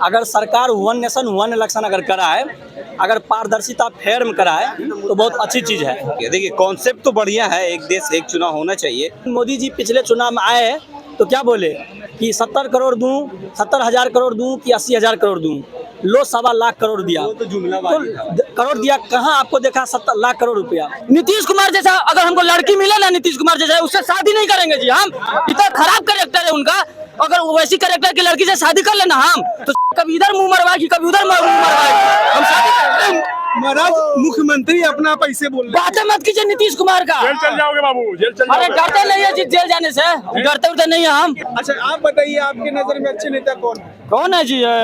अगर सरकार one nation one election अगर कराए, अगर पारदर्शिता फेयर में कराए तो बहुत अच्छी चीज़ है। देखिए कॉन्सेप्ट तो बढ़िया है, एक देश एक चुनाव होना चाहिए। मोदी जी पिछले चुनाव में आए तो क्या बोले कि 70 करोड़ दूं, 70,000 करोड़ दूं कि 80,000 करोड़ दूं, लो 1.25 लाख करोड़ दिया। वो तो जुमलाबाजी था। करोड़ दिया, कहाँ आपको देखा 70 लाख करोड़ रुपया। नीतीश कुमार जैसा अगर हमको लड़की मिले ना, नीतीश कुमार जैसा, उससे शादी नहीं करेंगे जी हम। इतना खराब कैरेक्टर है उनका। अगर वैसी कैरेक्टर की लड़की से शादी कर लेना हम तो कभी इधर मुंह मरवाएगी, कभी उधर मुंह मरवाएगी, हम शादी करेंगे। महाराज मुख्यमंत्री अपना पैसे बोल रहे बातें मत कीजिए नीतीश कुमार का। जेल चल जाओगे बाबू, जेल चल अरे जाओगे। डरते नहीं है जी जेल जाने से, डरते उड़ते नहीं है हम। हैं। अच्छा आप बताइए, आपके नजर में अच्छे नेता कौन है? कौन है जी ये?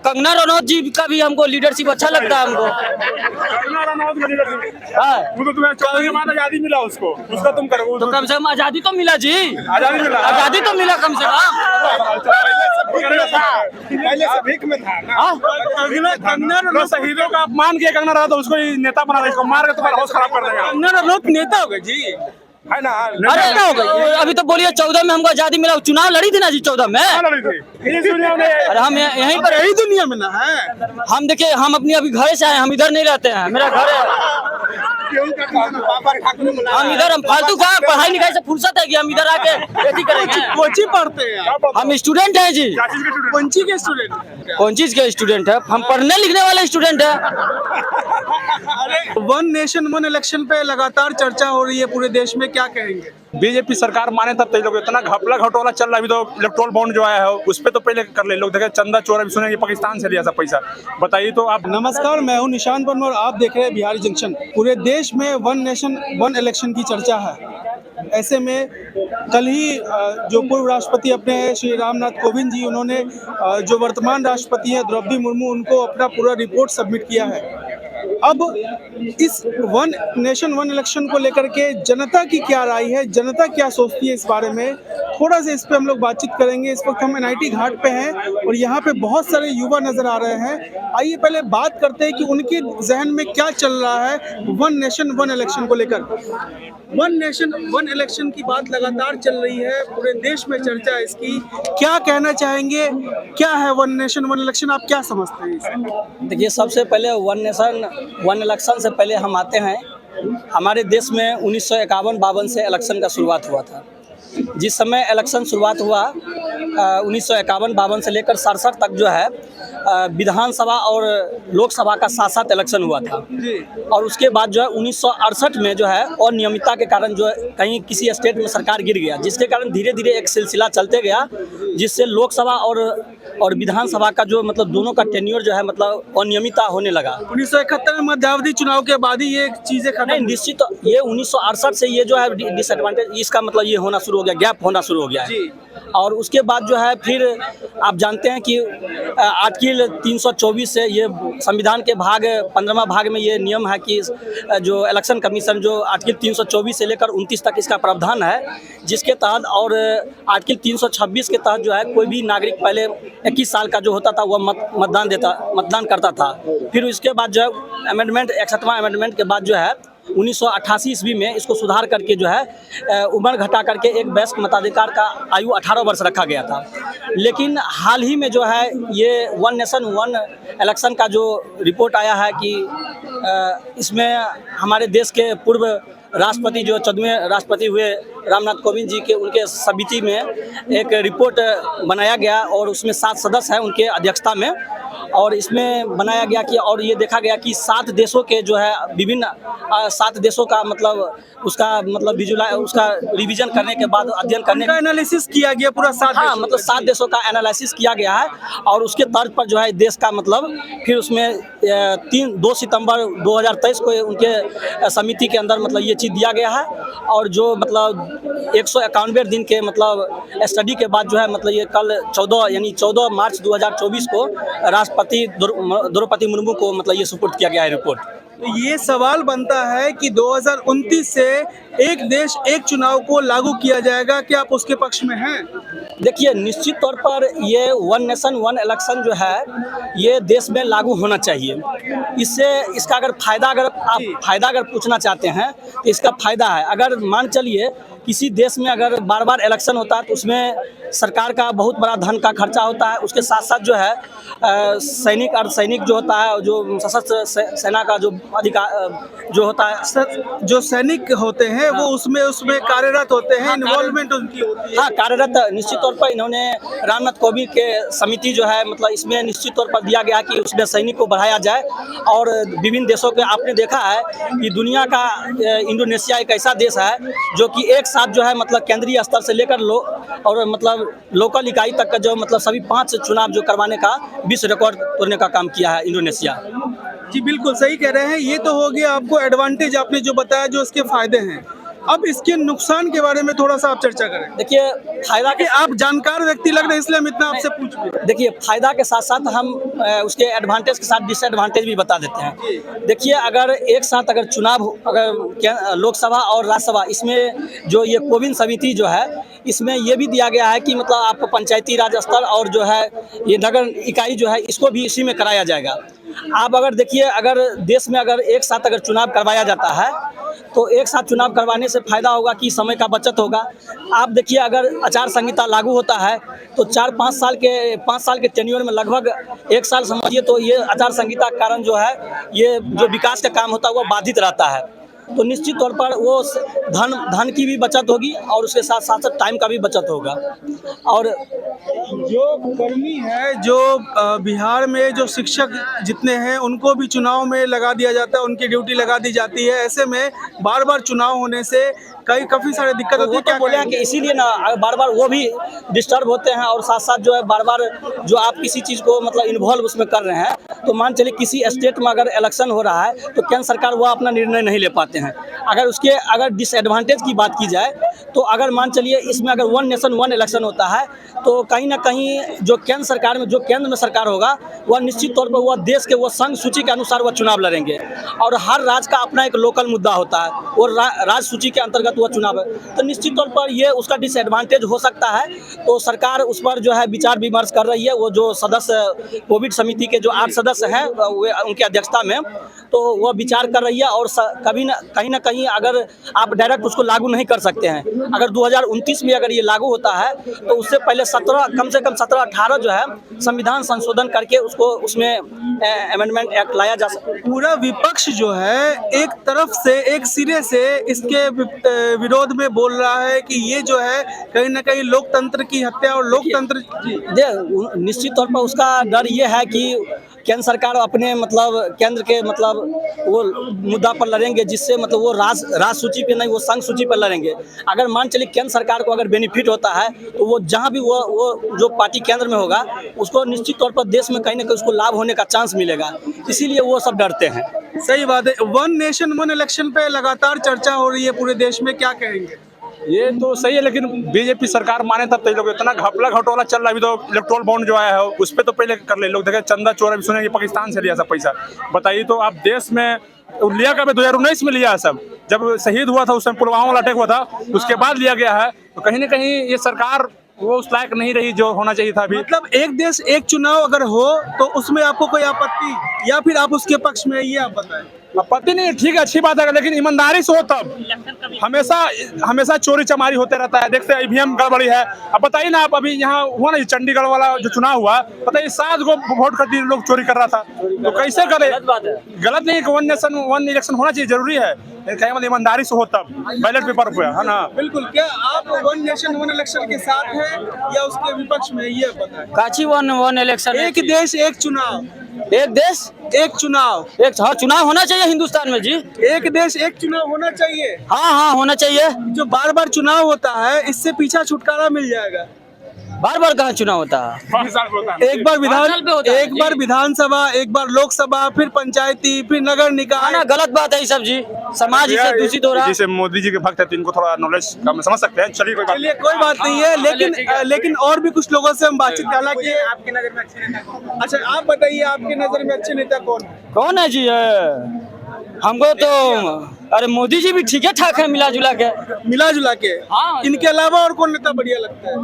कंगना रनौत जी का भी हमको लीडरशिप अच्छा लगता है हमको। कंगना रनौत का लीडरशिप। हाँ। वो तो तुम्हें 14 के बाद आजादी मिला उसको, उसका तुम करो। तो कम से कम आजादी तो मिला जी, आजादी मिला, आजादी तो मिला कम से कम। पहले से भीख में था ना। कंगना रनौत शहीदों का अपमान किया, कंगना रनौत उसको नेता बना दे, इसको मार के तुम्हारा हाउस खराब कर देगा। कंगना रनौत नेता हो गए जी, है ना? अरे क्या हो गई? अभी तो बोलिए 14 में हमको आजादी मिला, चुनाव लड़ी थी ना जी 14 में। लड़ी थी इस दुनिया में। अरे हम यहीं पर यही दुनिया में ना है। हम देखिए, हम अपनी अभी घर से आए, हम इधर नहीं रहते हैं, मेरा घर है हम इधर। हम फालतू का पढ़ाई लिखाई से फुर्सत है कि हम इधर आके खेती करेंगे। कोची पढ़ते हैं आप? हम स्टूडेंट हैं जी। क्या चीज के स्टूडेंट? कोची के स्टूडेंट? कौन चीज के स्टूडेंट है? हम पढ़ने लिखने वाले स्टूडेंट है। वन नेशन वन इलेक्शन पे लगातार चर्चा हो रही है पूरे देश में, क्या कहेंगे? बीजेपी सरकार माने तब तो ये लोग इतना घपला घटोला चल रहा है। अभी तो इलेक्ट्रोल बॉन्ड जो आया है उस पे तो पहले कर ले लोग, देखे चंदा चोर अभी सुने पाकिस्तान से लिया सब पैसा। बताइए तो आप। नमस्कार, मैं हूं निशांत वर्मा और आप देख रहे हैं बिहारी जंक्शन। पूरे देश में वन नेशन वन इलेक्शन की चर्चा है। ऐसे में कल ही जो पूर्व राष्ट्रपति अपने श्री रामनाथ कोविंद जी, उन्होंने जो वर्तमान राष्ट्रपति हैं द्रौपदी मुर्मू, उनको अपना पूरा रिपोर्ट सबमिट किया है। अब इस वन नेशन वन इलेक्शन को लेकर के जनता की क्या राय है, जनता क्या सोचती है इस बारे में, थोड़ा सा इस पे हम लोग बातचीत करेंगे। इस वक्त हम NIT घाट पे हैं और यहाँ पे बहुत सारे युवा नजर आ रहे हैं। आइए पहले बात करते हैं कि उनके जहन में क्या चल रहा है वन नेशन वन इलेक्शन को लेकर। वन नेशन वन इलेक्शन की बात लगातार चल रही है, पूरे देश में चर्चा है इसकी। क्या कहना चाहेंगे, क्या है वन नेशन वन इलेक्शन, आप क्या समझते हैं इसे? देखिए, सबसे पहले वन नेशन वन इलेक्शन से पहले हम आते हैं, हमारे देश में 1951-52 से इलेक्शन का शुरुआत हुआ था। जिस समय इलेक्शन शुरुआत हुआ 1951-52 से लेकर 67 तक जो है विधानसभा और लोकसभा का साथ इलेक्शन हुआ था। और उसके बाद जो है 1968 में जो है अनियमितता के कारण जो है कहीं किसी स्टेट में सरकार गिर गया, जिसके कारण धीरे धीरे एक सिलसिला चलते गया, जिससे लोकसभा और विधानसभा का जो मतलब दोनों का टेन्योर जो है मतलब अनियमितता होने लगा। 1971 में मध्यावधि चुनाव के बाद ही ये चीजें खत्म। नहीं, निश्चित ये 1968 से ये जो है डिसएडवांटेज, इसका मतलब ये होना शुरू हो गया, गैप होना शुरू हो गया है। और उसके बाद जो है फिर आप जानते हैं कि आर्टिकल 324 से ये संविधान के भाग 15वां भाग में ये नियम है कि जो इलेक्शन कमीशन जो आर्टिकल 324 से लेकर 29 तक इसका प्रावधान है, जिसके तहत और आर्टिकल 326 के तहत जो है कोई भी नागरिक पहले 21 साल का जो होता था वह मतदान करता था। फिर उसके बाद जो है अमेंडमेंट 61वां अमेंडमेंट के बाद जो है 1988 ईस्वी में इसको सुधार करके जो है उम्र घटा करके एक वयस्क मताधिकार का आयु 18 वर्ष रखा गया था। लेकिन हाल ही में जो है ये वन नेशन वन इलेक्शन का जो रिपोर्ट आया है कि इसमें हमारे देश के पूर्व राष्ट्रपति जो 14वें राष्ट्रपति हुए रामनाथ कोविंद जी के उनके समिति में एक रिपोर्ट बनाया गया और उसमें 7 सदस्य हैं उनके अध्यक्षता में। और इसमें बनाया गया कि और ये देखा गया कि 7 देशों के जो है विभिन्न 7 देशों का मतलब उसका मतलब उसका रिवीजन करने के बाद अध्ययन करने का एनालिसिस किया गया पूरा 7 हाँ मतलब 7 देशों का एनालिसिस किया गया है। और उसके तर्ज पर जो है देश का मतलब फिर उसमें 2 सितंबर 2023 को उनके समिति के अंदर मतलब ये चीज़ दिया गया है। और जो मतलब 191 दिन के मतलब स्टडी के बाद जो है मतलब ये कल 14 मार्च 2024 को राष्ट्रपति द्रौपदी मुर्मू को मतलब ये सुपुर्द किया गया है रिपोर्ट। तो ये सवाल बनता है कि 2029 से एक देश एक चुनाव को लागू किया जाएगा, क्या आप उसके पक्ष में हैं? देखिए, निश्चित तौर पर ये वन नेशन वन इलेक्शन जो है ये देश में लागू होना चाहिए। इससे इसका अगर आप फायदा अगर पूछना चाहते हैं तो इसका फायदा है। अगर मान चलिए किसी देश में अगर बार बार इलेक्शन होता है तो उसमें सरकार का बहुत बड़ा धन का खर्चा होता है। उसके साथ साथ जो है सैनिक अर्धसैनिक जो होता है, जो सशस्त्र सेना का जो अधिकार जो होता है, जो सैनिक होते हैं वो उसमें कार्यरत होते हैं, इन्वॉल्वमेंट उनकी होती है। हाँ, कार्यरत निश्चित तौर पर इन्होंने रामनाथ कोविंद के समिति जो है मतलब इसमें निश्चित तौर पर दिया गया कि उसमें सैनिक को बढ़ाया जाए। और विभिन्न देशों के आपने देखा है कि दुनिया का इंडोनेशिया एक ऐसा देश है जो कि एक साथ जो है मतलब केंद्रीय स्तर से लेकर और मतलब लोकल इकाई तक का जो मतलब सभी 5 चुनाव जो करवाने का विश्व रिकॉर्ड तोड़ने का काम किया है इंडोनेशिया। जी बिल्कुल सही कह रहे हैं। ये तो हो गया आपको एडवांटेज, आपने जो बताया जो इसके फायदे हैं। अब इसके नुकसान के बारे में थोड़ा सा आप चर्चा करें। देखिए फायदा कि आप जानकार व्यक्ति लग रहे हैं इसलिए हम इतना आपसे पूछ रहे हैं। देखिए फायदा के साथ साथ हम उसके एडवांटेज के साथ डिसएडवांटेज भी बता देते हैं। देखिए अगर एक साथ अगर चुनाव अगर लोकसभा और राज्यसभा, इसमें जो ये कोविन समिति जो है इसमें ये भी दिया गया है कि मतलब आपको पंचायती राज स्तर और जो है ये नगर इकाई जो है इसको भी इसी में कराया जाएगा। आप अगर देखिए अगर देश में अगर एक साथ अगर चुनाव करवाया जाता है तो एक साथ चुनाव करवाने से फायदा होगा कि समय का बचत होगा। आप देखिए अगर आचार संहिता लागू होता है तो 5 साल के टेन्योर में लगभग 1 साल समझिए तो ये आचार संहिता के कारण जो है ये जो विकास का काम होता है वो बाधित रहता है। तो निश्चित तौर पर वो धन की भी बचत होगी और उसके साथ साथ टाइम का भी बचत होगा। और जो कर्मी है, जो बिहार में जो शिक्षक जितने हैं उनको भी चुनाव में लगा दिया जाता है, उनकी ड्यूटी लगा दी जाती है। ऐसे में बार बार चुनाव होने से काफ़ी सारे दिक्कत होती है। क्या बोले हैं कि इसीलिए ना बार बार वो भी डिस्टर्ब होते हैं और साथ साथ जो है बार बार जो आप किसी चीज़ को मतलब इन्वॉल्व उसमें कर रहे हैं तो मान चलिए किसी स्टेट में अगर इलेक्शन हो रहा है तो केंद्र सरकार वो अपना निर्णय नहीं ले पाते हैं। अगर डिसएडवांटेज की बात की जाए तो अगर मान चलिए इसमें अगर 1 नेशन 1 इलेक्शन होता है तो कहीं ना कहीं जो केंद्र सरकार में जो केंद्र में सरकार होगा वह निश्चित तौर पर वह देश के वो संघ सूची के अनुसार वह चुनाव लड़ेंगे और हर राज्य का अपना एक लोकल मुद्दा होता है और राज्य सूची के अंतर्गत वह चुनाव है। तो निश्चित तौर पर ये उसका डिसएडवांटेज हो सकता है। तो सरकार उस पर जो है विचार विमर्श कर रही है। वो जो सदस्य कोविड समिति के जो 8 सदस्य हैं वे उनकी अध्यक्षता में तो वह विचार कर रही है। और कहीं ना कहीं अगर आप डायरेक्ट उसको लागू नहीं कर सकते हैं। अगर 2029 में अगर ये लागू होता है तो उससे पहले कम से कम 17-18 जो है संविधान संशोधन करके उसको उसमें अमेंडमेंट एक्ट लाया जा सकता है। पूरा विपक्ष जो है एक तरफ से एक सिरे से इसके विरोध में बोल रहा है कि ये जो है कहीं ना कहीं लोकतंत्र की हत्या और लोकतंत्र निश्चित तौर पर उसका डर ये है कि केंद्र सरकार अपने मतलब केंद्र के मतलब वो मुद्दा पर लड़ेंगे जिससे मतलब वो राज सूची पे नहीं वो संघ सूची पर लड़ेंगे। अगर मान चलिए केंद्र सरकार को अगर बेनिफिट होता है तो वो जहाँ भी वो जो पार्टी केंद्र में होगा उसको निश्चित तौर पर देश में कहीं ना कहीं उसको लाभ होने का चांस मिलेगा, इसीलिए वो सब डरते हैं। सही बात है। 1 नेशन 1 इलेक्शन पे लगातार चर्चा हो रही है पूरे देश में, क्या कहेंगे? ये तो सही है लेकिन बीजेपी सरकार माने तब तो लोग इतना घपला घटोला चल रहा है। अभी तो इलेक्ट्रोल बॉन्ड जो आया है उस पर तो पहले कर ले लोग देखे चंदा चोरा भी सुने कि पाकिस्तान से लिया सब पैसा। बताइए तो आप देश में लिया कब? 2019 में लिया है सब, जब शहीद हुआ था उस समय पुलवामा वाला अटैक हुआ था उसके बाद लिया गया है। तो कहीं ना कहीं ये सरकार वो उस लायक नहीं रही जो होना चाहिए था। अभी मतलब एक देश एक चुनाव अगर हो तो उसमें आपको कोई आपत्ति या फिर आप उसके पक्ष में, ये आप बताएं। आपत्ति नहीं, ठीक है, अच्छी बात है, लेकिन ईमानदारी से हो तब। हमेशा चोरी चमारी होते रहता है, देखते हैं ईवीएम गड़बड़ी है। अब बताइए ना, आप अभी यहाँ हुआ ना चंडीगढ़ वाला जो चुनाव हुआ, बताइए 7 गो वोट खातिर लोग चोरी कर रहा था, तो कैसे करे? गलत नहीं कि 1 नेशन 1 इलेक्शन होना चाहिए, जरूरी है, कहीं मतलब ईमानदारी से हो तब बैलेट पेपर पे, है ना? बिल्कुल। क्या आप 1 नेशन 1 इलेक्शन के साथ हैं या उसके विपक्ष में, ये बताएं। काची 1 इलेक्शन, एक देश एक चुनाव, एक देश एक चुनाव, एक चुनाव होना चाहिए हिंदुस्तान में जी। एक देश एक चुनाव होना चाहिए। हाँ होना चाहिए। जो बार बार चुनाव होता है इससे पीछा छुटकारा मिल जाएगा। बार बार कहाँ चुनाव होता है? 5 साल पे होता है। एक बार विधानसभा, एक बार लोकसभा, फिर पंचायती, फिर नगर निकाय। ना गलत बात है ये सब जी, समाज इसे दूषित हो रहा है। जैसे मोदी जी के भक्त है तो इनको थोड़ा नॉलेज कम समझ सकते हैं। चलिए कोई बात नहीं है, लेकिन और भी कुछ लोगों से हम बातचीत करना कि आपकी नजर में अच्छे नेता कौन? अच्छा आप बताइए, आपकी नजर में अच्छे नेता कौन है? कौन है जी? हमको तो अरे मोदी जी भी ठीक है ठाक है मिला जुला के। मिला जुला के। हाँ। इनके अलावा और कौन नेता बढ़िया लगता है?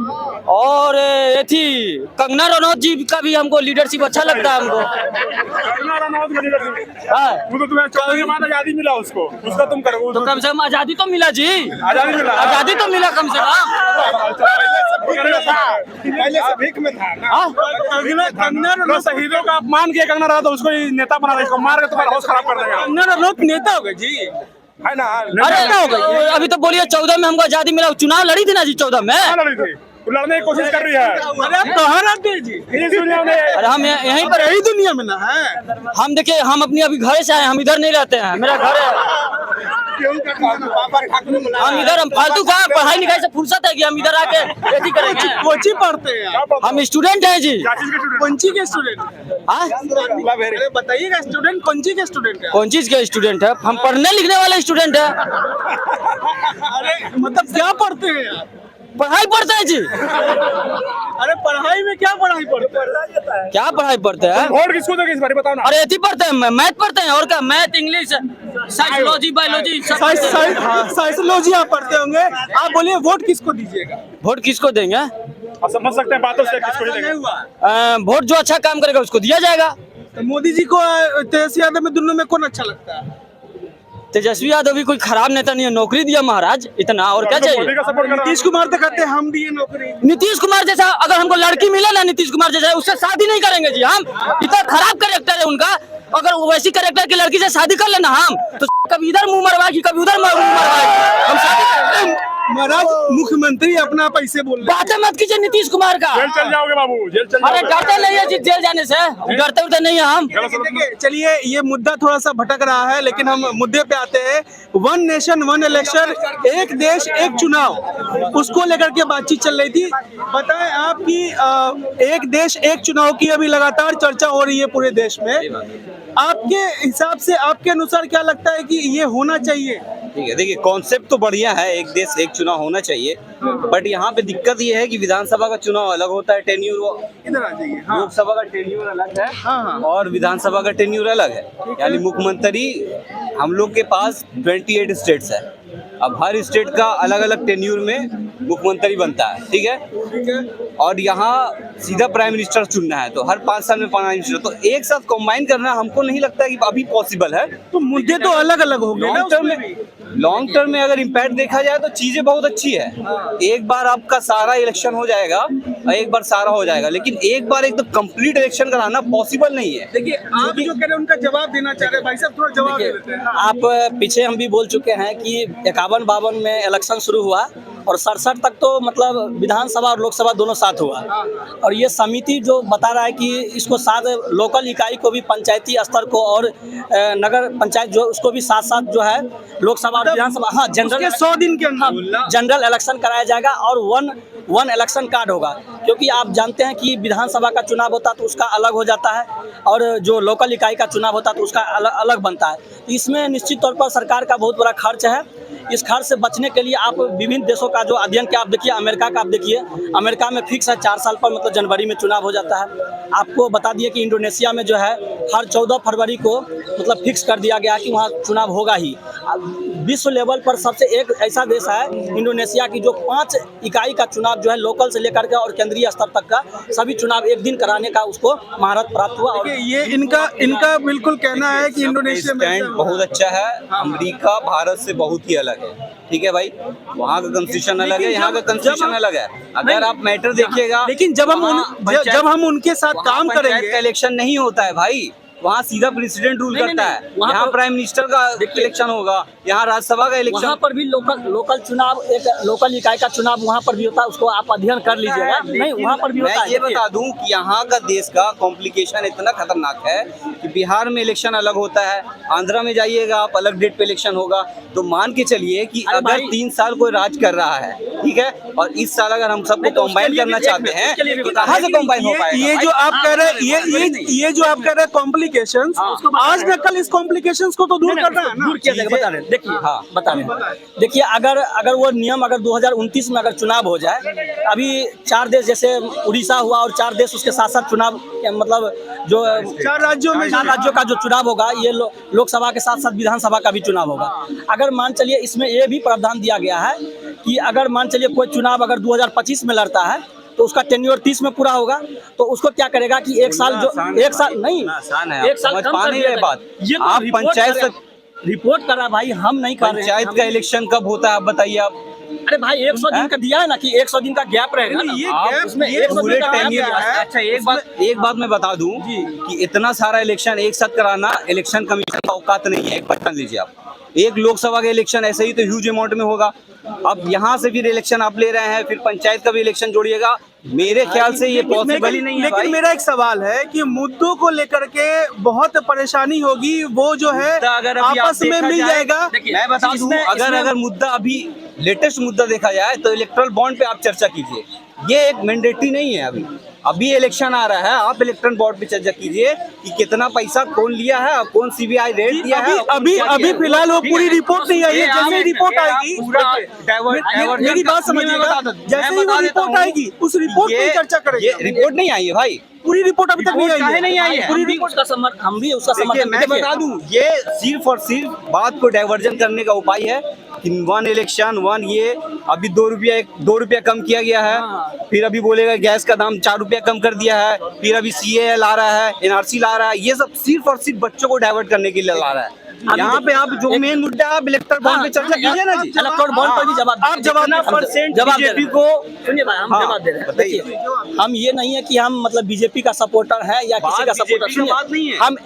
और ये थी कंगना रनौत जी का भी हमको लीडरशिप अच्छा लगता है हमको। कंगना रनौत का लीडरशिप, हाँ। वो तो तुम्हें 14 के बाद आजादी मिला उसको, उसका तुम करो तो कम से कम आजादी तो मिला जी, आजादी मिला, आजादी तो मिला कम से कम। पहले से भीख में था ना। हाँ? कंगना जो शहीदों का अपमान किया कंगना रनौत, उसको ही नेता बना, इसको मार के तुम्हारा हाउस खराब कर देगा, रनौत नेता हो गए जी, है ना? अरे अभी तो बोलिए 14 में हमको आजादी मिला, चुनाव लड़ी थी ना जी 14 में। कहाँ लड़ी थी? वो लड़ने की कोशिश कर रही है। अरे आप कहाँ रहते हैं जी? इस दुनिया में अरे हम यहीं पर यही दुनिया में ना है। हम देखिए, हम अपनी अभी घर से आए, हम इधर नहीं रहते हैं, मेरा घर है हम इधर, हम फालतू का पढ़ाई लिखाई से फुर्सत है कि हम इधर आके खेती करेंगे। कोची पढ़ते हैं आप? हम स्टूडेंट हैं जी। क्या चीज के स्टूडेंट? पंची के स्टूडेंट? हाँ? अरे बताइएगा, स्टूडेंट पंची के स्टूडेंट है? कौन चीज के स्टूडेंट है? हम पढ़ने लिखने वाले स्टूडेंट है। अरे मतलब क्या पढ़ते हैं आप? पढ़ाई पढ़ते हैं जी। अरे पढ़ाई में क्या पढ़ाई पढ़ते हैं? क्या पढ़ाई पढ़ते हैं? वोट किसको दोगे इस बारे बताओ ना। अरे एथी पढ़ते हैं, मैथ पढ़ते हैं, और क्या, मैथ, इंग्लिश, साइकोलॉजी, बायोलॉजी सब पढ़ते हैं। साइकोलॉजी आप पढ़ते होंगे। आप बोलिए वोट किसको दीजिएगा? वोट किसको देंगे? आप समझ सकते हैं बातों से किसको देंगे। वोट जो अच्छा काम करेगा उसको दिया जाएगा। तो मोदी जी को तेजस्वी यादव में दोनों में कौन अच्छा लगता है? तेजस्वी यादव भी कोई खराब नेता नहीं है, नौकरी दिया महाराज, इतना और क्या चाहिए? मोदी का सपोर्ट कर रहा है। नीतीश कुमार तो कहते हैं हम दिए नौकरी। नीतीश कुमार जैसा अगर हमको लड़की मिले ना, नीतीश कुमार जैसा, उससे शादी नहीं करेंगे जी हम। इतना खराब कैरेक्टर है उनका, अगर वैसी कैरेक्टर की लड़की से शादी कर लेना हम, तो कभी इधर मुंह मरवाएगी, कभी उधर मुंह मरवाएगी, हम शादी करेंगे। महाराज मुख्यमंत्री अपना पैसे बोल रहे हैं। बातें मत कीजिए नीतीश कुमार का। जेल चल जाओगे बाबू, जेल चल अरे जाओगे। डरते नहीं है जी जेल जाने से, डरते उड़ते नहीं है हम। देखिए, चलिए ये मुद्दा थोड़ा सा भटक रहा है, लेकिन हम मुद्दे पे आते हैं। वन नेशन वन इलेक्शन, एक देश एक चुनाव, उसको लेकर के बातचीत चल रही थी। बताएं आप कि एक देश एक चुनाव की अभी लगातार चर्चा हो रही है पूरे देश में। आपके हिसाब से, आपके अनुसार क्या लगता है कि ये होना चाहिए? ठीक है, देखिए कॉन्सेप्ट तो बढ़िया है, एक देश एक चुनाव होना चाहिए, बट यहाँ पे दिक्कत ये है कि विधानसभा का चुनाव अलग होता है, टेन्यूर, इधर आ जाइए। हाँ लोकसभा का टेन्यूर अलग है, हाँ। और विधानसभा का टेन्यूर अलग है। यानी मुख्यमंत्री, हम लोग के पास 28 स्टेट्स है, अब हर स्टेट का अलग अलग टेन्यूर में मुख्यमंत्री बनता है, ठीक है। और यहाँ सीधा प्राइम मिनिस्टर चुनना है, तो हर 5 साल में प्राइम मिनिस्टर, तो एक साथ कंबाइन करना हमको नहीं लगता कि अभी पॉसिबल है। तो मुद्दे तो अलग अलग हो गए ना लॉन्ग टर्म में अगर इम्पैक्ट देखा जाए तो चीजें बहुत अच्छी है। एक बार आपका सारा इलेक्शन हो जाएगा और एक बार सारा हो जाएगा, लेकिन एक बार एकदम कंप्लीट इलेक्शन कराना पॉसिबल नहीं है। देखिए, आप जो कह रहे हैं उनका जवाब देना चाह रहे हैं, भाई साहब थोड़ा जवाब दे देते हैं। हाँ। आप पीछे हम भी बोल चुके हैं कि 51-52 में इलेक्शन शुरू हुआ और 67 तक तो मतलब विधानसभा और लोकसभा दोनों साथ हुआ। और ये समिति जो बता रहा है कि इसको साथ लोकल इकाई को भी, पंचायती स्तर को और नगर पंचायत जो उसको भी साथ साथ जो है लोकसभा और विधानसभा, हाँ, जनरल 100 दिन के अंदर जनरल इलेक्शन कराया जाएगा और वन इलेक्शन कार्ड होगा। क्योंकि आप जानते हैं कि विधानसभा का चुनाव होता है तो उसका अलग हो जाता है, और जो लोकल इकाई का चुनाव होता है तो उसका अलग बनता है। तो इसमें निश्चित तौर पर सरकार का बहुत बड़ा खर्च है। इस खर्च से बचने के लिए आप विभिन्न देशों का जो अध्ययन किया, आप देखिए अमेरिका का, आप देखिए अमेरिका में फिक्स है 4 साल पर, मतलब जनवरी में चुनाव हो जाता है। आपको बता दिए कि इंडोनेशिया में जो है हर 14 फरवरी को मतलब फिक्स कर दिया गया कि वहाँ चुनाव होगा ही। विश्व लेवल पर सबसे एक ऐसा देश है इंडोनेशिया की जो 5 इकाई का चुनाव जो है लोकल से लेकर के और केंद्रीय स्तर तक का सभी चुनाव एक दिन कराने का उसको महारत प्राप्त हुआ। और ये इनका बिल्कुल कहना है कि इंडोनेशिया में स्टैंड बहुत अच्छा है। अमेरिका भारत से बहुत ही अलग है, ठीक है भाई, वहाँ का कॉन्स्टिट्यूशन अलग है, यहाँ का कॉन्स्टिट्यूशन अलग है। अगर आप मैटर देखिएगा, लेकिन जब हम उनके साथ काम करेंगे, का इलेक्शन नहीं होता है भाई, वहाँ सीधा प्रेसिडेंट रूल करता है। यहाँ प्राइम मिनिस्टर का इलेक्शन होगा, यहाँ राज्यसभा का इलेक्शन, वहाँ पर भी लोकल चुनाव, एक लोकल इकाई का चुनाव वहाँ पर भी होता है, उसको आप अध्ययन कर लीजिएगा। नहीं, वहाँ पर भी होता है। मैं ये बता दूं कि यहाँ का देश का कॉम्प्लिकेशन इतना खतरनाक है कि बिहार में इलेक्शन अलग होता है, आंध्रा में जाइएगा आप अलग डेट पे इलेक्शन होगा। तो मान के चलिए कि अगर 3 साल कोई राज कर रहा है, ठीक है। और इस साल अगर हम सबको तो उसके कंबाइन लिए करना भी चाहते हैं उसके लिए भी तो बता कहाँ से दें। कंबाइन हो पाएगा? ये जो आप कह रहे हैं ये जो आप कह रहे हैं कॉम्प्लिकेशंस, आज न कल इस कॉम्प्लिकेशंस को तो दूर करना है ना। दूर किया जाएगा, बता रहे हैं। देखिए हाँ। बता रहे हैं। देखिए अगर वो नियम अगर 2029 में अगर चुनाव हो जाए, अभी 4 देश जैसे उड़ीसा हुआ और 4 देश उसके साथ साथ चुनाव मतलब जो 4 राज्यों में 4 राज्यों का जो चुनाव होगा, ये लोकसभा के साथ साथ विधानसभा का भी चुनाव होगा। अगर मान चलिए इसमें ये भी प्रावधान दिया गया है कि अगर मान चलिए कोई चुनाव अगर 2025 में लड़ता है तो उसका टेन्योर 30 में पूरा होगा, तो उसको क्या करेगा कि एक साल नहीं, आसान है, एक साल समझ कम पा कर नहीं दिया रहे जाएगा। बात। ये तो आप रिपोर्ट पंचायत कर रिपोर्ट कर रहा भाई, हम नहीं कर रहे हैं। पंचायत का इलेक्शन कब होता है आप बताइए आप? अरे भाई 100 दिन का दिया है ना कि 100 दिन का गैप रहेगा ना। ये आप gap- उसमें ये 100 पूरे दिन का gap tenure- है। अच्छा एक बात मैं बता दूं कि इतना सारा इलेक्शन एक साथ कराना इलेक्शन कमीशन का औकात नहीं है। एक बटन लीजिए आप, एक लोकसभा का इलेक्शन ऐसे ही तो ह्यूज अमाउंट में होगा। अब यहाँ से फिर इलेक्शन आप ले रहे हैं, फिर पंचायत का भी इलेक्शन जोड़िएगा, मेरे ख्याल से ये पॉसिबल ही नहीं है लेकिन भाई। मेरा एक सवाल है कि मुद्दों को लेकर के बहुत परेशानी होगी, वो जो है मुद्दा अगर अभी आप आपस में देखा मिल जाए- जाएगा। मैं बता दूं, अगर मुद्दा अभी लेटेस्ट मुद्दा देखा जाए तो इलेक्ट्रल बॉन्ड पे आप चर्चा कीजिए, ये एक मैंडेटरी नहीं है। अभी इलेक्शन आ रहा है, आप इलेक्ट्रल बॉन्ड पे चर्चा कीजिए कि कितना पैसा कौन लिया है और कौन सीबीआई रेट दिया है। अभी फिलहाल वो पूरी रिपोर्ट नहीं आई है। जैसे ही रिपोर्ट आएगी, मेरी बात समझिएगा, जैसे ही वो रिपोर्ट आएगी उस रिपोर्ट पे चर्चा करेंगे। ये रिपोर्ट नहीं आई है भाई, पूरी रिपोर्ट अभी तक नहीं आई है। नहीं आई है। हम भी उसका समर्थन मैं बता दूं, ये सिर्फ और सिर्फ बात को डाइवर्जन करने का उपाय है कि 1 इलेक्शन 1 ये अभी 2 रुपया कम किया गया है, फिर अभी बोलेगा गैस का दाम 4 रुपया कम कर दिया है, फिर अभी CAA ला रहा है, NRC ला रहा है, ये सब सिर्फ और सिर्फ बच्चों को डाइवर्ट करने के लिए ला रहा है। यहाँ पे आप जो मेन मुद्दा है आप इलेक्ट्रल बॉन्ड पे चर्चा कीजिए ना जी। इलेक्ट्रल बॉन्ड पर भी जवाब आप जवाब बीजेपी को सुनिए भाई, हम जवाब दे रहे हैं। देखिए हम ये नहीं है कि हम मतलब बीजेपी का सपोर्टर है या किसी का सपोर्टर, BJP का बात नहीं है। हम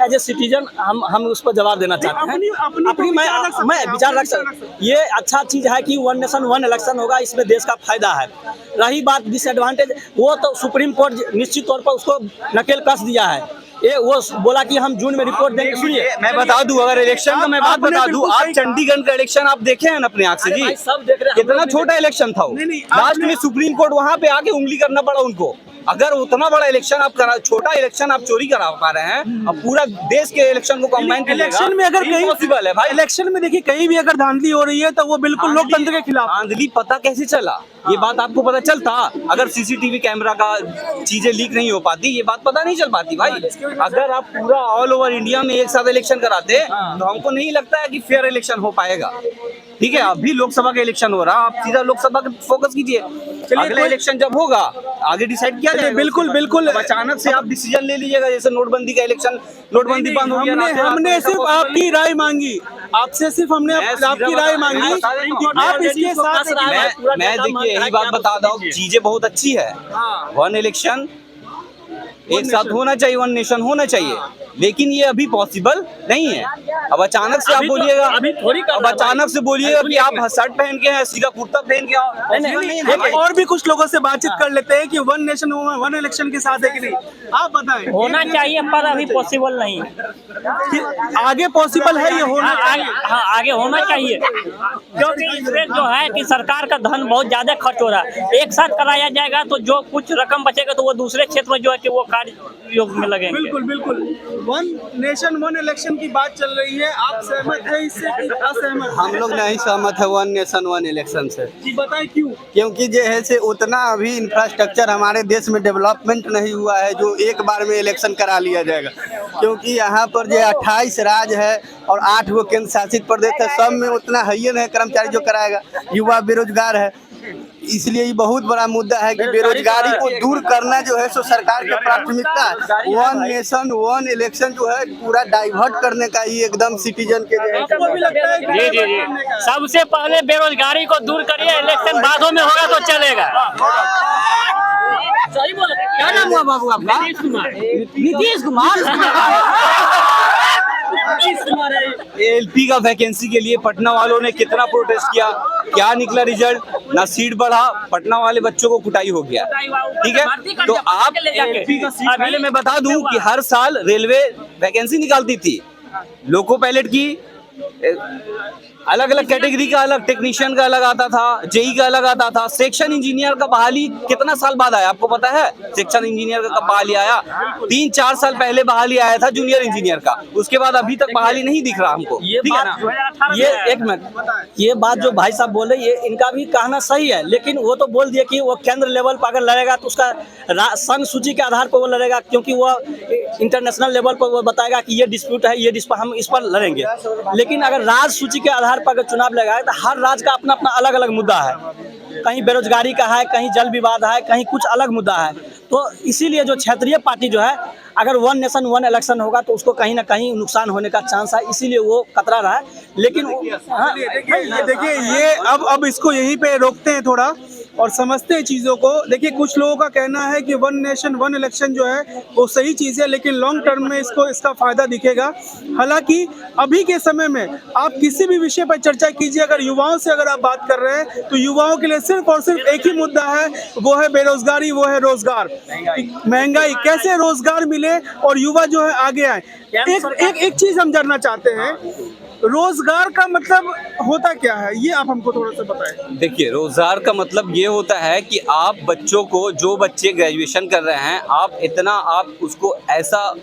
एज ए सिटीजन हम उस पर जवाब देना चाहते हैं। अपनी मैं विचार रख सकता। ये अच्छा चीज है कि 1 नेशन 1 इलेक्शन होगा, इसमें देश का फायदा है। रही बात डिसएडवांटेज, वो तो सुप्रीम कोर्ट निश्चित तौर पर उसको नकेल कस दिया है। ये वो बोला कि हम जून में रिपोर्ट देंगे। सुनिए मैं बता दूं, अगर इलेक्शन का मैं बात बता दूं, आप चंडीगढ़ का इलेक्शन आप देखे हैं ना अपने आंख से जी, भाई सब देख रहे हैं। कितना छोटा इलेक्शन था वो। लास्ट में सुप्रीम कोर्ट वहां पे आके उंगली करना पड़ा उनको। अगर उतना बड़ा इलेक्शन आप करा, छोटा इलेक्शन आप चोरी करा पा रहे हैं, अब पूरा देश के इलेक्शन को कंबाइन कर इलेक्शन में अगर कहीं पॉसिबल है भाई। इलेक्शन में देखिए कहीं भी अगर धांधली हो रही है तो वो बिल्कुल लोकतंत्र के खिलाफ। धांधली पता कैसे चला? ये बात आपको पता चलता अगर सीसीटीवी कैमरा का चीजें लीक नहीं हो पाती, ये बात पता नहीं चल पाती भाई। अगर आप पूरा ऑल ओवर इंडिया में एक साथ इलेक्शन कराते तो हमको नहीं लगता है कि फेयर इलेक्शन हो पाएगा। ठीक है, अभी लोकसभा का इलेक्शन हो रहा, आप सीधा लोकसभा पे फोकस कीजिए। अगला इलेक्शन जब होगा आगे डिसाइड किया जाएगा। बिल्कुल अचानक से आप डिसीजन ले लीजिएगा, जैसे नोटबंदी का इलेक्शन, नोटबंदी बंद हो गया। हमने सिर्फ आपकी राय मांगी, आपसे सिर्फ हमने आपकी राय मांगी कि आप इसके साथ। मैं देखिए यही बात बता रहा हूँ, चीजें बहुत अच्छी है। 1 इलेक्शन एक साथ होना चाहिए, 1 नेशन होना चाहिए, लेकिन ये अभी पॉसिबल नहीं है। अब अचानक से आप बोलिएगा, अब अचानक से बोलिएगा कि आप शर्ट पहन के हैं, सीधा कुर्ता पहन के आओ। और भी कुछ लोगों से बातचीत कर लेते हैं कि 1 नेशन 1 इलेक्शन के साथ है कि नहीं, आप बताएं। होना चाहिए पर अभी पॉसिबल नहीं है। आगे पॉसिबल है ये होना। आगे होना चाहिए, क्योंकि इसमें जो है कि सरकार का धन बहुत ज्यादा खर्च हो रहा है। एक साथ कराया जाएगा तो जो कुछ रकम बचेगा तो वो दूसरे क्षेत्र में जो है कि वो कार्य योग में लगेंगे। बिल्कुल 1 नेशन 1 इलेक्शन की बात चल रही है, आप सहमत है इससे कि असहमत? हम लोग नहीं सहमत है 1 नेशन 1 इलेक्शन से। जी बताएं क्यों? क्योंकि जो है से उतना अभी इंफ्रास्ट्रक्चर हमारे देश में डेवलपमेंट नहीं हुआ है जो एक बार में इलेक्शन करा लिया जाएगा। क्योंकि यहाँ पर जो 28 राज्य है और 8 वो केंद्र शासित प्रदेश है, सब में उतना है ही नहीं कर्मचारी जो कराएगा। युवा बेरोजगार है, इसलिए ये बहुत बड़ा मुद्दा है कि बेरोजगारी को दूर करना जो है सो सरकार की प्राथमिकता है। 1 नेशन 1 इलेक्शन जो है पूरा डाइवर्ट करने का ही एकदम सिटीजन के जो है। जी सबसे पहले बेरोजगारी को दूर करिए, इलेक्शन बादों में होगा तो चलेगा। सही बोल, क्या नाम हुआ बाबू आपका? नीतीश कुमार एलपी का वैकेंसी के लिए पटना वालों ने कितना प्रोटेस्ट किया, क्या निकला रिजल्ट? ना सीट बढ़ा, पटना वाले बच्चों को कुटाई हो गया। ठीक है, तो आप एलपी का सीट, पहले मैं बता दूं कि हर साल रेलवे वैकेंसी निकालती थी, लोको पायलट की अलग अलग कैटेगरी का अलग, टेक्नीशियन का अलग आता था, जेई का अलग आता था। सेक्शन इंजीनियर का बहाली कितना साल बाद आया आपको पता है? सेक्शन इंजीनियर का बहाली आया 3-4 साल पहले बहाली आया था जूनियर इंजीनियर का, उसके बाद अभी तक बहाली नहीं दिख रहा हमको। ये ठीक है बात ना? ये एक मिनट, ये बात जो भाई साहब बोल रहे, ये इनका भी कहना सही है, लेकिन वो तो बोल दिया कि वो केंद्र लेवल पर अगर लड़ेगा तो उसका संघ सूची के आधार पर वो लड़ेगा, क्योंकि वो इंटरनेशनल लेवल पर वो बताएगा कि ये डिस्प्यूट है, ये हम इस पर लड़ेंगे। लेकिन अगर राज्य सूची के आधार पर अगर चुनाव लगाए तो हर राज्य का अपना अपना अलग अलग मुद्दा है, कहीं बेरोजगारी का है, कहीं जल विवाद है, कहीं कुछ अलग मुद्दा है। तो इसीलिए जो क्षेत्रीय पार्टी जो है, अगर वन नेशन वन इलेक्शन होगा तो उसको कहीं ना कहीं नुकसान होने का चांस है, इसीलिए वो कतरा रहा है। लेकिन हाँ, देखिए ये अब इसको यहीं पे रोकते हैं थोड़ा और समझते हैं चीज़ों को। देखिए कुछ लोगों का कहना है कि वन नेशन वन इलेक्शन जो है वो सही चीज़ है, लेकिन लॉन्ग टर्म में इसका फायदा दिखेगा। हालांकि अभी के समय में आप किसी भी विषय पर चर्चा कीजिए, अगर युवाओं से अगर आप बात कर रहे हैं तो युवाओं के लिए सिर्फ और सिर्फ एक ही मुद्दा है, वो है बेरोजगारी, वो है रोजगार, महंगाई, कैसे रोजगार मिले और युवा जो है आगे आए। एक चीज हम जानना चाहते हैं, रोजगार का मतलब होता क्या है, ये आप हमको थोड़ा सा बताएं। देखिए, रोजगार का मतलब ये होता है कि आप बच्चों को, जो बच्चे ग्रेजुएशन कर रहे हैं, आप उसको ऐसा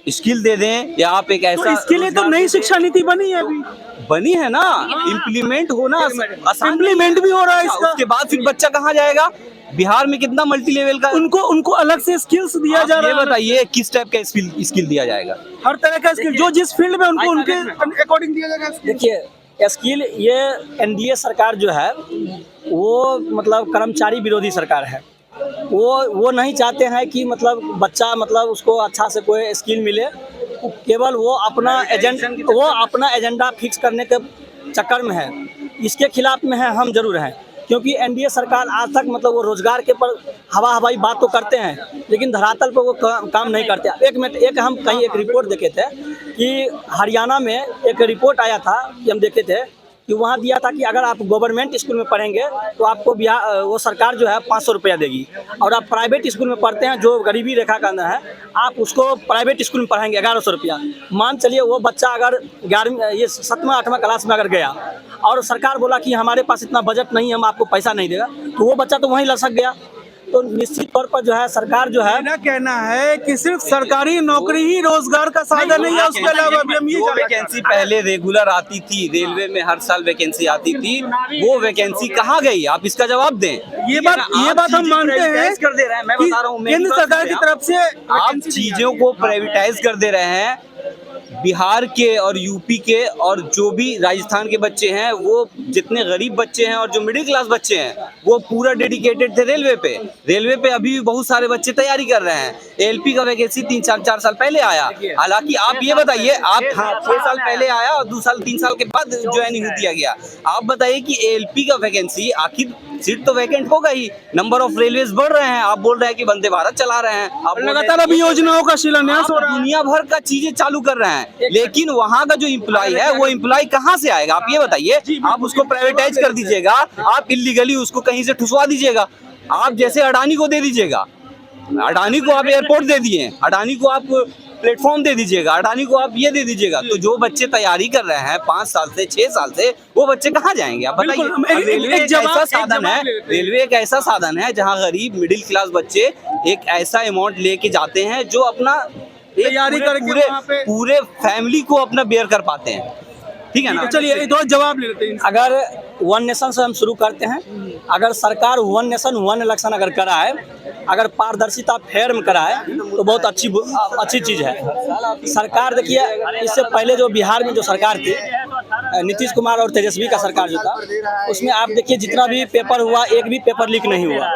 स्किल दे दें, या आप एक ऐसा, तो इसके लिए तो नई शिक्षा नीति बनी है, अभी बनी है ना, इम्प्लीमेंट होना आसान, इम्प्लीमेंट भी हो रहा है इसका। उसके बाद फिर बच्चा कहाँ जाएगा? बिहार में कितना मल्टी लेवल का, उनको अलग से स्किल्स दिया जा रहा है। ये बताइए किस टाइप का स्किल दिया जाएगा? हर तरह का स्किल, जो जिस फील्ड में उनको उनके अकॉर्डिंग दिया जाएगा। देखिए स्किल, ये एनडीए सरकार जो है वो मतलब कर्मचारी विरोधी सरकार है। वो नहीं चाहते हैं कि मतलब बच्चा मतलब उसको अच्छा से कोई स्किल मिले, केवल वो अपना एजेंडा फिक्स करने के चक्कर में है। इसके खिलाफ में है हम जरूर हैं, क्योंकि एनडीए सरकार आज तक मतलब वो रोजगार के पर हवाई बात तो करते हैं, लेकिन धरातल पर वो काम नहीं करते। एक हम कहीं एक रिपोर्ट देखे थे कि हरियाणा में एक रिपोर्ट आया था कि हम देखे थे कि वहाँ दिया था कि अगर आप गवर्नमेंट स्कूल में पढ़ेंगे तो आपको वो सरकार जो है 500 रुपया देगी, और आप प्राइवेट स्कूल में पढ़ते हैं जो गरीबी रेखा का अंदर है, आप उसको प्राइवेट स्कूल में पढ़ाएंगे 1100 रुपया। मान चलिए वो बच्चा अगर 7वां 8वां क्लास में अगर गया और सरकार बोला कि हमारे पास इतना बजट नहीं है, हम आपको पैसा नहीं देगा, तो वो बच्चा तो वहीं लसक गया। तो निश्चित तौर पर जो है सरकार जो है, मेरा कहना है कि सिर्फ सरकारी नौकरी ही रोजगार का साधन नहीं है, उसके अलावा भी हम ये वैकेंसी पहले रेगुलर आती थी, रेलवे में हर साल वैकेंसी आती थी, वो वैकेंसी कहाँ गई? आप इसका जवाब दें। ये बात हम मानते हैं कर दे रहे हैं, मैं बता रहा हूँ, केंद्र सरकार की तरफ से आप चीजों को प्राइवेटाइज कर दे रहे हैं। बिहार के और यूपी के और जो भी राजस्थान के बच्चे हैं, वो जितने गरीब बच्चे हैं और जो मिडिल क्लास बच्चे हैं, वो पूरा डेडिकेटेड थे रेलवे पे। अभी भी बहुत सारे बच्चे तैयारी कर रहे हैं। एलपी का वैकेंसी 3-4 साल पहले आया। हालांकि आप ये बताइए, आप 6 साल पहले आया और 2-3 साल के बाद ज्वाइनिंग दिया गया। आप बताइए कि एलपी का वैकेंसी, आखिर सीट तो वैकेंट होगा ही, नंबर ऑफ रेलवे बढ़ रहे हैं, आप बोल रहे हैं कि वंदे भारत चला रहे हैं, आप लगातार अभी योजनाओं का शिलान्यास हो रहा है, दुनिया भर का चीजें चालू कर रहे हैं, लेकिन वहाँ का जो इम्प्लॉय है वो इम्प्लॉय कहाँ से आएगा? आप ये बताइए। आप उसको प्राइवेटाइज कर दीजिएगा, आप इलीगली उसको कहीं से ठुसवा दीजिएगा। आप जैसे अडानी को दे दीजिएगा, अडानी को आप एयरपोर्ट दे दिए, अडानी को आप प्लेटफॉर्म दे दीजिएगा, अडानी को आप ये दे दीजिएगा, तो जो बच्चे तैयारी कर रहे हैं 5 साल से 6 साल से, वो बच्चे कहाँ जाएंगे? आप बताइए। रेलवे एक ऐसा साधन है जहाँ गरीब मिडिल क्लास बच्चे एक ऐसा अमाउंट लेके जाते हैं जो अपना तैयारी करके पूरे फैमिली को अपना बेयर कर पाते हैं। ठीक है ना? चलिए दो जवाब ले लेते हैं। अगर वन नेशन से हम शुरू करते हैं, अगर सरकार वन नेशन वन इलेक्शन अगर कराए, अगर पारदर्शिता फेयर में कराए तो बहुत अच्छी चीज़ है। सरकार देखिए, इससे पहले जो बिहार में जो सरकार थी, नीतीश कुमार और तेजस्वी का सरकार जो था, उसमें आप देखिए जितना भी पेपर हुआ, एक भी पेपर लीक नहीं हुआ।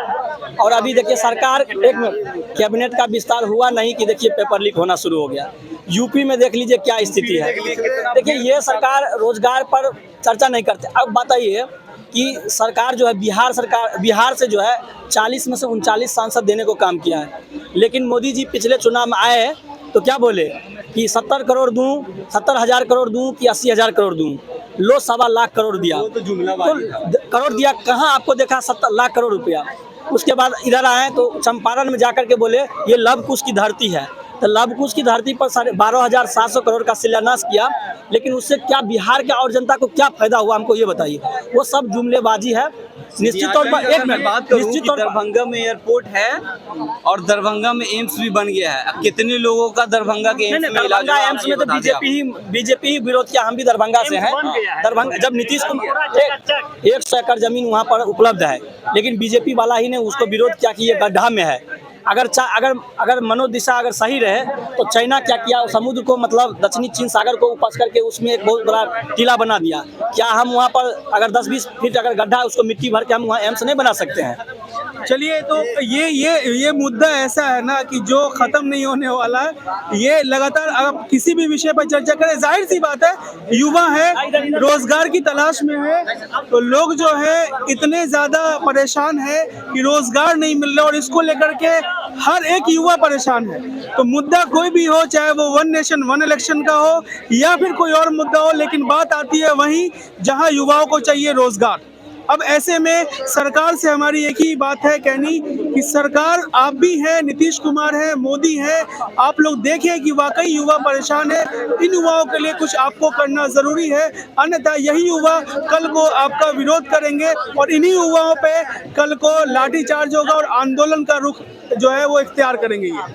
और अभी देखिए सरकार कैबिनेट का विस्तार हुआ नहीं कि देखिए पेपर लीक होना शुरू हो गया। यूपी में देख लीजिए क्या स्थिति है। देखिए ये सरकार रोजगार पर चर्चा नहीं करते। अब बताइए कि सरकार जो है, बिहार से जो है 40 में से 39 सांसद देने को काम किया है, लेकिन मोदी जी पिछले चुनाव में आए तो क्या बोले कि 70 करोड़ दूं, 70,000 करोड़ दूं कि 80,000 करोड़ दूं, लो 1.25 लाख करोड़ दिया। तो करोड़ दिया, कहाँ आपको देखा 70 लाख करोड़ रुपया। उसके बाद इधर आए तो चंपारण में जाकर के बोले ये लव कुश की धरती है। तो लव कुश की धरती पर 12,700 करोड़ का शिलान्यास किया, लेकिन उससे क्या बिहार के और जनता को क्या फायदा हुआ, हमको ये बताइए। वो सब जुमलेबाजी है। निश्चित तौर पर एक मिनट बात करूं निश्चित कि तौर पर दरभंगा में एयरपोर्ट है और दरभंगा में एम्स भी बन गया है। अब कितने लोगों का दरभंगा के एम्स में इलाज दरभंगा हुआ, एम्स आप में ये तो बता दें आप। बीजेपी ही विरोध किया। हम भी दरभंगा से हैं। बन गया है। दरभंगा जब नीतीश कुमार 100 एकड़ जमीन वहाँ पर उपलब्ध है, लेकिन बीजेपी वाला ही ने उसको विरोध किया कि ये गड्ढा में है। अगर मनोदिशा अगर सही रहे तो चाइना क्या किया, समुद्र को मतलब दक्षिणी चीन सागर को उपस करके उसमें एक बहुत बड़ा टीला बना दिया। क्या हम वहाँ पर अगर 10-20 फीट अगर गड्ढा है उसको मिट्टी भर के हम वहाँ एम्स नहीं बना सकते हैं? चलिए, तो ये मुद्दा ऐसा है ना कि जो खत्म नहीं होने वाला है। ये लगातार अब किसी भी विषय पर चर्चा करें, जाहिर सी बात है, युवा है, रोजगार की तलाश में है, तो लोग जो है इतने ज्यादा परेशान है कि रोजगार नहीं मिल रहा और इसको लेकर के हर एक युवा परेशान है। तो मुद्दा कोई भी हो, चाहे वो वन नेशन वन इलेक्शन का हो या फिर कोई और मुद्दा हो, लेकिन बात आती है वहीं जहां युवाओं को चाहिए रोजगार। अब ऐसे में सरकार से हमारी एक ही बात है कहनी कि सरकार, आप भी हैं, नीतीश कुमार है, मोदी है, आप लोग देखें कि वाकई युवा परेशान है। इन युवाओं के लिए कुछ आपको करना जरूरी है, अन्यथा यही युवा कल को आपका विरोध करेंगे और इन्हीं युवाओं पे कल को लाठीचार्ज होगा और आंदोलन का रुख जो है वो इख्तियार करेंगे ये।